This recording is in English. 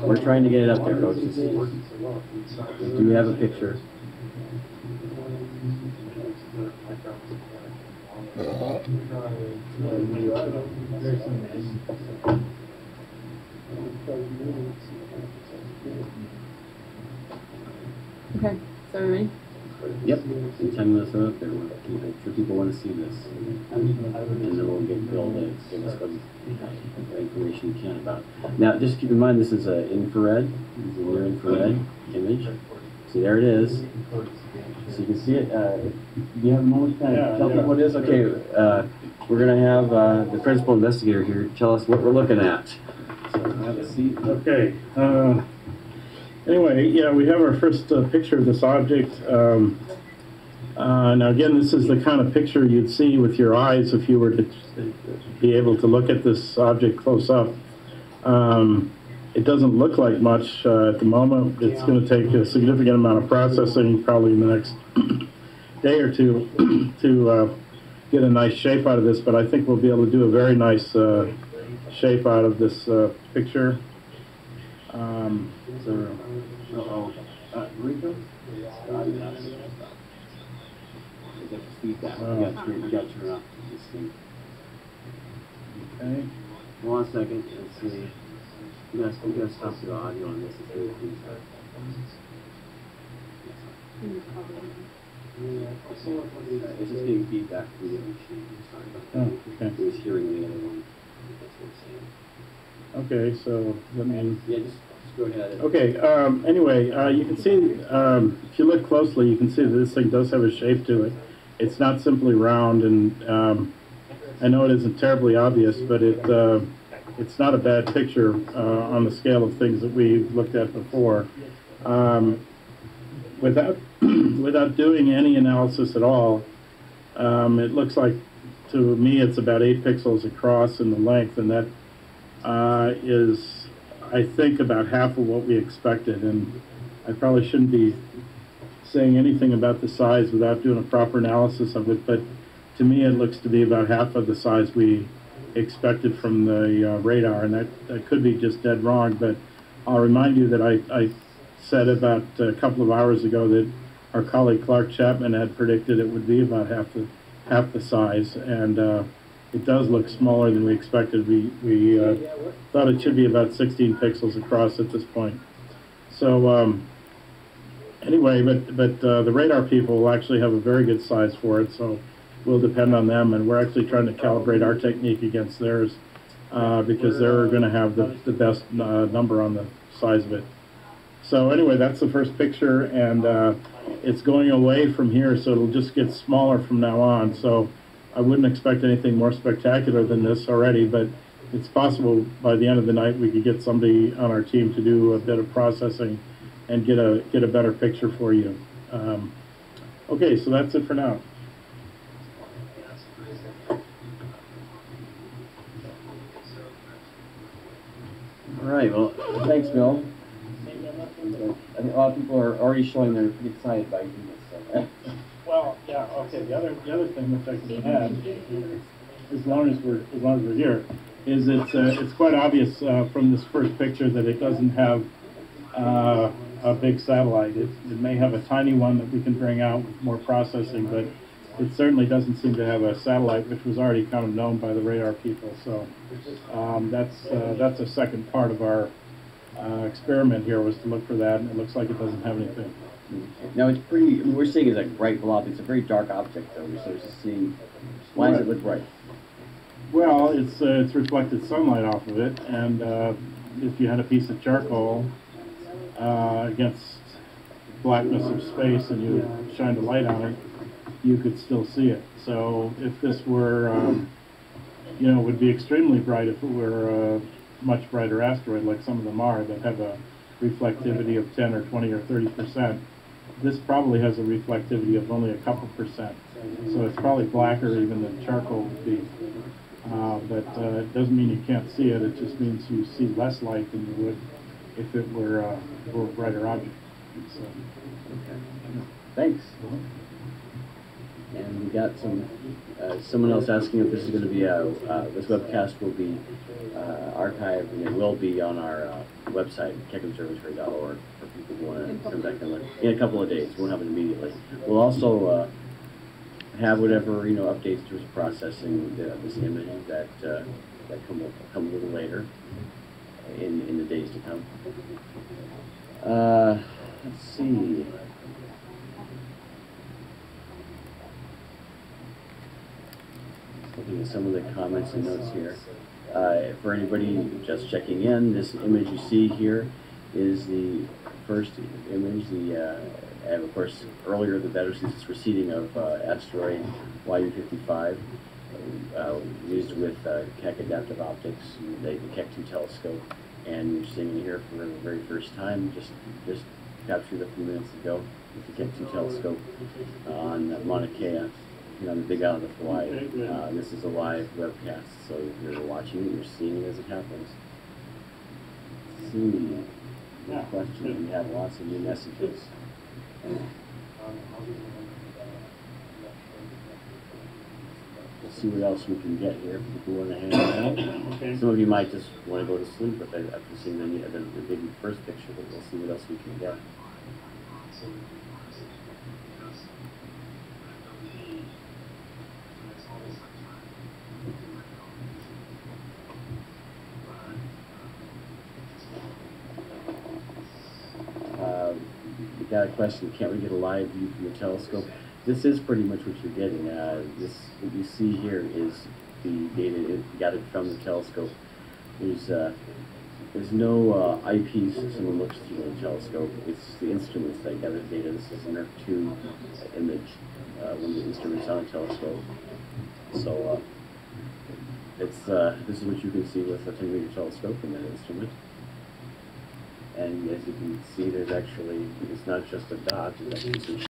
We're trying to get it up there, coaches. Do we have a picture? Okay, so are we ready? Yep. Anytime you want to throw it up there, I'm sure people want to see this. And then we'll get Bill to give us some information you can about it. Now, just keep in mind, this is an infrared. This is a near infrared image. See, there it is. So you can see it. Do you have a moment to tell people what it is? Okay, we're going to have the principal investigator here tell us what we're looking at. So have a seat. Okay. Anyway, yeah, we have our first picture of this object. Now, again, this is the kind of picture you'd see with your eyes if you were to be able to look at this object close up. It doesn't look like much at the moment. It's going to take a significant amount of processing, probably in the next day or two, to get a nice shape out of this, but I think we'll be able to do a very nice shape out of this picture. Rico? Feedback. You got to turn off this thing. Okay. One second. Let's see. We gotta stop the audio on this. It's just getting feedback from the other machine. Sorry about that. Oh, okay. It was hearing the other one. Okay, so let me... Yeah, just go ahead. Okay, anyway, you can see, if you look closely, you can see that this thing does have a shape to it. It's not simply round, and I know it isn't terribly obvious, but it's not a bad picture on the scale of things that we've looked at before. Without doing any analysis at all, it looks like, to me, it's about 8 pixels across in the length, and that is, I think, about half of what we expected. And I probably shouldn't be saying anything about the size without doing a proper analysis of it, but to me it looks to be about half of the size we expected from the radar, and that could be just dead wrong. But I'll remind you that I said about a couple of hours ago that our colleague Clark Chapman had predicted it would be about half the size, and it does look smaller than we expected. We thought it should be about 16 pixels across at this point. So anyway, but the radar people will actually have a very good size for it, so we'll depend on them, and we're actually trying to calibrate our technique against theirs because they're going to have the best number on the size of it. So anyway, that's the first picture, and it's going away from here, so it'll just get smaller from now on. So I wouldn't expect anything more spectacular than this already, but it's possible by the end of the night we could get somebody on our team to do a bit of processing and get a better picture for you. Okay, so that's it for now. All right, well, thanks, Bill. I think a lot of people are already showing they're pretty excited by using this. Well, yeah, okay. The other thing which I can add, as long as we're here, is it's quite obvious from this first picture that it doesn't have a big satellite. It may have a tiny one that we can bring out with more processing, but it certainly doesn't seem to have a satellite, which was already kind of known by the radar people. So that's a second part of our experiment here, was to look for that, and it looks like it doesn't have anything. Now it's pretty, I mean, we're seeing it's like bright blob. It's a very dark object, though. So it's just seeing, why does it look bright? Well, it's reflected sunlight off of it, and if you had a piece of charcoal against blackness of space and you shined a light on it, you could still see it. So if this were, you know, it would be extremely bright if it were a much brighter asteroid, like some of them are, that have a reflectivity of 10 or 20 or 30%. This probably has a reflectivity of only a couple percent. So it's probably blacker even than charcoal would be. But it doesn't mean you can't see it. It just means you see less light than you would if it were a brighter object. So, Thanks. And we got someone else asking if this is going to be this webcast will be archived, and it will be on our website, keckobservatory.org, for people who want to come back and look in a couple of days. We won't have it immediately. We'll also have whatever updates to processing this image that come a little later in the days to come. Let's see. Looking at some of the comments and notes here. For anybody just checking in, this image you see here is the first image. And of course, earlier the better, since it's receding of asteroid YU55, used with Keck adaptive optics, the Keck 2 telescope, and you're seeing it here for the very first time. Just captured a few minutes ago with the Keck 2 telescope on Mauna Kea, on the Big Island of Hawaii. This is a live webcast, so you're watching it, you're seeing it as it happens. See, no question, we have lots of new messages. Let's see what else we can get here if you want to hang out. Okay. Some of you might just want to go to sleep after seeing the big first picture, but we'll see what else we can get. We got a question, can't we get a live view from the telescope? This is pretty much what you're getting. What you see here is the data gathered from the telescope. There's no eyepiece that someone looks through the telescope. It's the instruments that gather the data. This is an Earth 2 image, one of the instruments on a telescope. So this is what you can see with a 10-meter telescope in that instrument. And as you can see, it's not just a dot, there's actually some